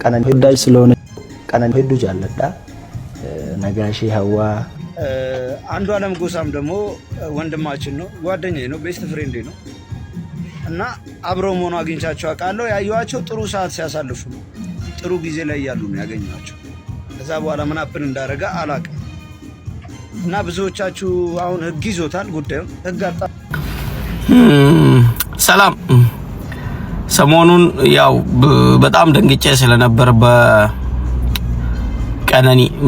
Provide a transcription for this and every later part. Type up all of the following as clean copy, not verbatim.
ቀነኒ ወዳጅ ስለሆነ ቀነኒ ሄዱ ጃለዳ ነጋሺ ሀዋ አንዱ ዓለም ጎሳም ደግሞ ወንድማችን ነው፣ ጓደኛዬ ነው፣ ቤስት ፍሬንዴ ነው እና አብረው ሆኖ አግኝቻቸው አውቃለሁ። ያዩዋቸው ጥሩ ሰዓት ሲያሳልፉ ነው፣ ጥሩ ጊዜ ላይ ያሉ ነው ያገኘኋቸው። ከዛ በኋላ ምን አፕን እንዳደረገ አላውቅም። እና ብዙዎቻችሁ አሁን ህግ ይዞታል ጉዳዩን ህግ አጣ ሰላም ሰሞኑን ያው በጣም ደንግጬ ስለነበር በቀነኒ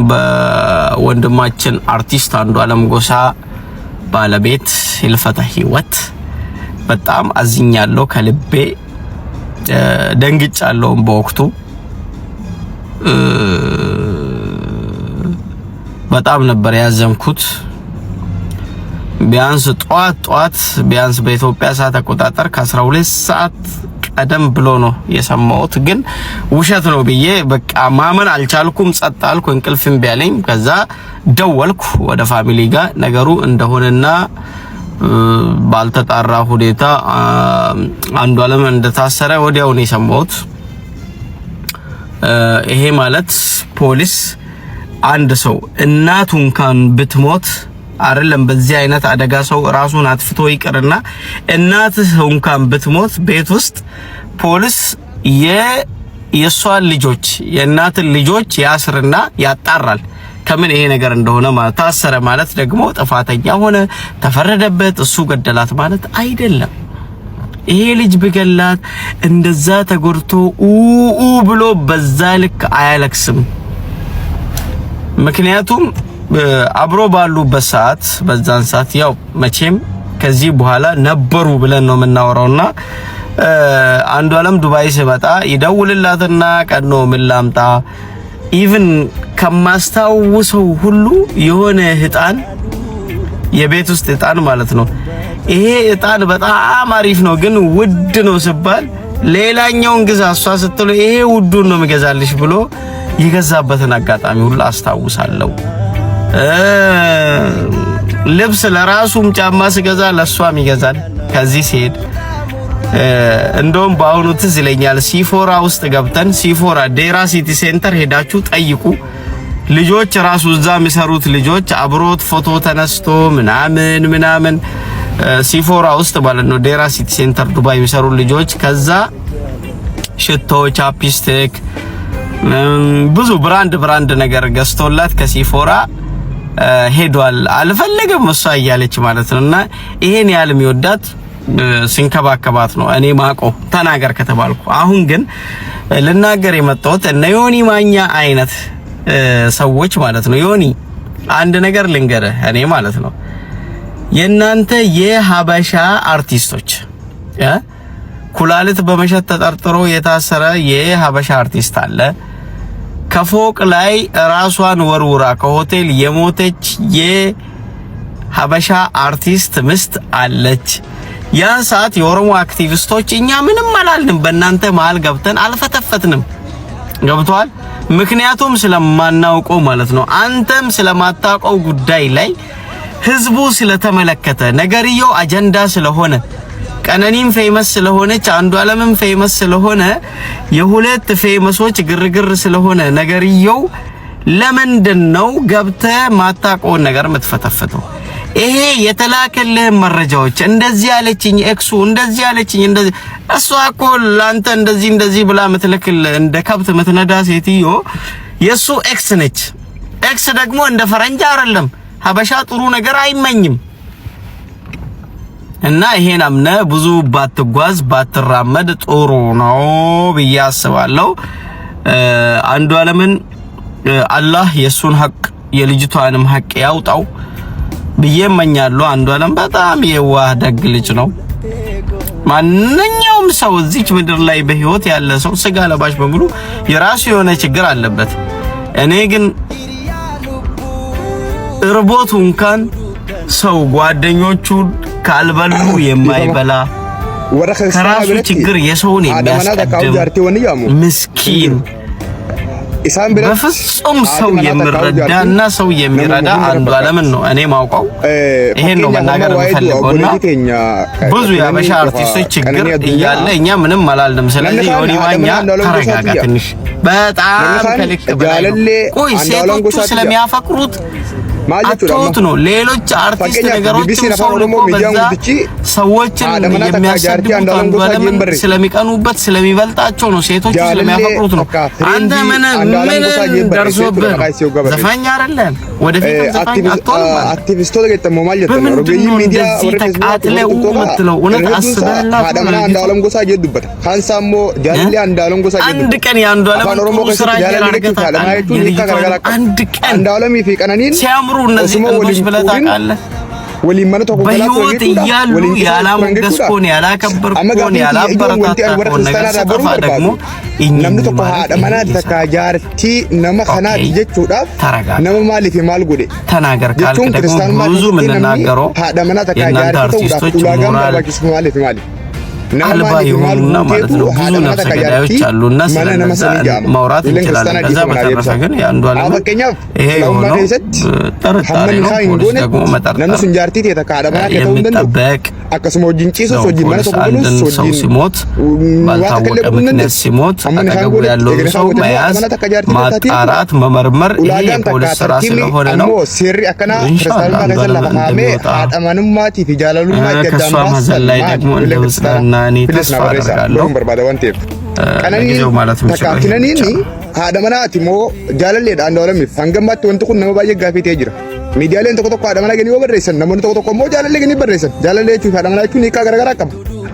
በወንድማችን አርቲስት አንዱ ዓለም ጎሳ ባለቤት ህልፈተ ህይወት በጣም አዝኛለሁ። ከልቤ ደንግጫለሁ። በወቅቱ በጣም ነበር ያዘንኩት። ቢያንስ ጧት ቢያንስ በኢትዮጵያ ሰዓት አቆጣጠር ከ12 ሰዓት ቀደም ብሎ ነው የሰማሁት። ግን ውሸት ነው ብዬ በቃ ማመን አልቻልኩም። ጸጥ አልኩ። እንቅልፍም ቢያለኝ ከዛ ደወልኩ ወደ ፋሚሊ ጋር ነገሩ እንደሆነና ባልተጣራ ሁኔታ አንዱ ዓለም እንደታሰረ ወዲያው ነው የሰማሁት። ይሄ ማለት ፖሊስ አንድ ሰው እናቱ እንኳን ብትሞት አይደለም በዚህ አይነት አደጋ ሰው ራሱን አጥፍቶ ይቅርና እናትህ እንኳን ብትሞት ቤት ውስጥ ፖሊስ የሷን ልጆች የእናትን ልጆች ያስርና ያጣራል። ከምን ይሄ ነገር እንደሆነ ማለት ታሰረ ማለት ደግሞ ጥፋተኛ ሆነ ተፈረደበት እሱ ገደላት ማለት አይደለም። ይሄ ልጅ በገላት እንደዛ ተጎድቶ ብሎ በዛ ልክ አያለቅስም። ምክንያቱም አብሮ ባሉበት ሰዓት በዛን ሰዓት ያው መቼም ከዚህ በኋላ ነበሩ ብለን ነው የምናወራውና አንዱ ዓለም ዱባይ ሲመጣ ይደውልላትና ቀኖ ምን ላምጣ ኢቭን ከማስታውሰው ሁሉ የሆነ ህጣን የቤት ውስጥ ህጣን ማለት ነው። ይሄ ህጣን በጣም አሪፍ ነው ግን ውድ ነው ሲባል ሌላኛውን ግዛ እሷ ስትለው ይሄ ውዱን ነው የሚገዛልሽ ብሎ ይገዛበትን አጋጣሚ ሁሉ አስታውሳለሁ። ልብስ ለራሱም ጫማ ሲገዛ ለሷም ይገዛል። ከዚህ ሲሄድ እንደውም በአሁኑ ትዝ ይለኛል ሲፎራ ውስጥ ገብተን ሲፎራ ዴራ ሲቲ ሴንተር ሄዳችሁ ጠይቁ። ልጆች ራሱ እዛ የሚሰሩት ልጆች አብሮት ፎቶ ተነስቶ ምናምን ሲፎራ ውስጥ ማለት ነው ዴራ ሲቲ ሴንተር ዱባይ የሚሰሩ ልጆች ከዛ ሽቶ ቻፕስቲክ ብዙ ብራንድ ነገር ገዝቶላት ከሲፎራ ሄዷል። አልፈለገም እሷ እያለች ማለት ነውና ይሄን ያህል የሚወዳት ሲንከባከባት ነው እኔ ማቆ ተናገር ከተባልኩ። አሁን ግን ልናገር የመጣሁት እነ ዮኒ ማኛ አይነት ሰዎች ማለት ነው። ዮኒ አንድ ነገር ልንገርህ እኔ ማለት ነው የናንተ የሀበሻ አርቲስቶች ኩላሊት በመሸጥ ተጠርጥሮ የታሰረ የሀበሻ አርቲስት አለ። ከፎቅ ላይ ራሷን ወርውራ ከሆቴል የሞተች የሀበሻ አርቲስት ምስት አለች። ያን ሰዓት የኦሮሞ አክቲቪስቶች እኛ ምንም አላልንም፣ በእናንተ መሃል ገብተን አልፈተፈትንም። ገብቷል። ምክንያቱም ስለማናውቀው ማለት ነው። አንተም ስለማታውቀው ጉዳይ ላይ ህዝቡ ስለተመለከተ ነገርየው አጀንዳ ስለሆነ ቀነኒም ፌመስ ስለሆነች አንዱ ዓለምም ፌመስ ስለሆነ የሁለት ፌመሶች ግርግር ስለሆነ ነገርየው ለምንድነው ገብተህ ማታውቀውን ነገር የምትፈተፍተው? ይሄ የተላከልህ መረጃዎች እንደዚህ ያለችኝ ኤክሱ እንደዚህ ያለችኝ እንደዚህ እሷ እኮ ላንተ እንደዚህ ብላ ምትልክል እንደ ከብት ምትነዳ ሴትዮ የሱ ኤክስ ነች። ኤክስ ደግሞ እንደ ፈረንጅ አይደለም። ሀበሻ ጥሩ ነገር አይመኝም። እና ይሄን አምነ ብዙ ባትጓዝ ባትራመድ ጥሩ ነው ብዬ አስባለሁ። አንዱ ዓለምን አላህ የሱን ሐቅ የልጅቷንም ሐቅ ያውጣው ብዬ እመኛለሁ። አንዱ ዓለም በጣም የዋህ ደግ ልጅ ነው። ማንኛውም ሰው እዚች ምድር ላይ በህይወት ያለ ሰው ስጋ ለባሽ በሙሉ የራሱ የሆነ ችግር አለበት። እኔ ግን እርቦቱ እንኳን ሰው ጓደኞቹ ካልበሉ የማይበላ ከራሱ ችግር የሰውን የሚያስቀድም ምስኪን በፍጹም ሰው የሚረዳና ሰው የሚረዳ አንዷለምን ነው እኔ ማውቀው። ይሄን ነው መናገር የምፈልገውና ብዙ የሀበሻ አርቲስቶች ችግር እያለ እኛ ምንም አላልንም። ስለዚህ ዮኒ ማኛ ተረጋጋ ትንሽ፣ በጣም ከልክ በላይ ቆይ ሴቶቹ ስለሚያፈቅሩት አጥቶት ነው። ሌሎች አርቲስት ነገሮች ሰው ደግሞ በዛ ሰዎችን የሚያሰድቡት አንዷለም ስለሚቀኑበት ስለሚበልጣቸው ነው። ሴቶቹ ስለሚያፈቅሩት ነው። አንተ ምን ደርሶብህ ዘፋኝ አይደለም? ወደፊት ዘፋኝ አትሆንም። አክቲቪስቶ ለገጠሞ ማለት ነው። ሮገይ ሚዲያ ተቃጥለው ምትለው እውነት አስበላችሁ አንዷለም ጎሳ ይዱበት ካንሳሞ ጃለሌ አንዷለም ጎሳ ይዱበት አንድ ቀን የአንዷለም ስራ ያደርጋታል። አንድ ቀን አንዷለም ይፈቀናኒን ሲያምሩ እነዚህ ልጆች ብለህ ታውቃለህ? በህይወት እያሉ ያላሞገስኩን ያላከበርኩን ያላበረታታኩን ነገር ስጠፋ ደግሞ ተናገር ካልክ ደግሞ ብዙ የምንናገረው የእናንተ አርቲስቶች ሞራል አልባ የሆኑና ማለት ነው ብዙ ነፍሰ ገዳዮች አሉና ስለነዛ ማውራት እንችላለን። ከዛ በተረፈ ግን የአንዷለም ይሄ የሆነው ጥርጣሬ ነው። ፖሊስ ደግሞ መጠርጠር የሚጠበቅ አንድን ሰው ሲሞት ባልታወቀ ምክንያት ሲሞት አጠገቡ ያለውን ሰው መያዝ፣ ማጣራት፣ መመርመር ይሄ የፖሊስ ስራ ስለሆነ ነው። ኢንሻአላህ አንዷለም እንደሚወጣ ከሷ ማዘን ላይ ደግሞ እንደምጽናና እኔ ተስፋ አደርጋለሁ። ቀነኒው ማለት ነው ተካክነኒ አደመናቲ ሞ ጃለሌ አንዷለም ፈንገማት ወንት ኩን ነው ባየ ጋፊት ይጅራ ሚዲያ ላይ ተቆጥቆ አደመና ገኒ ወበረሰን ነሞ ተቆጥቆ ሞ ጃለሌ ገኒ በረሰን ጃለሌ ቹ አደመናቹ ኒካ ገረገራ ቀም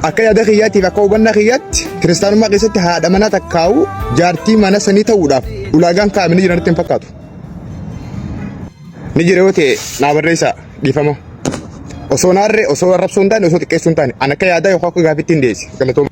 አከያ ደኺያቲ ፈቀው በና ኺያት ክርስቲያኑ ማቀሰት አደመና ተካው ጃርቲ ማነሰኒ ተውዳፍ ኡላጋን ካምን ጅራንተን ፈቃቱ ንጅሬዎቴ ናበረይሳ ዲፈሞ osonarre oso rapsontan oso tikesuntan anaka yada yo khako gafitin desi kalato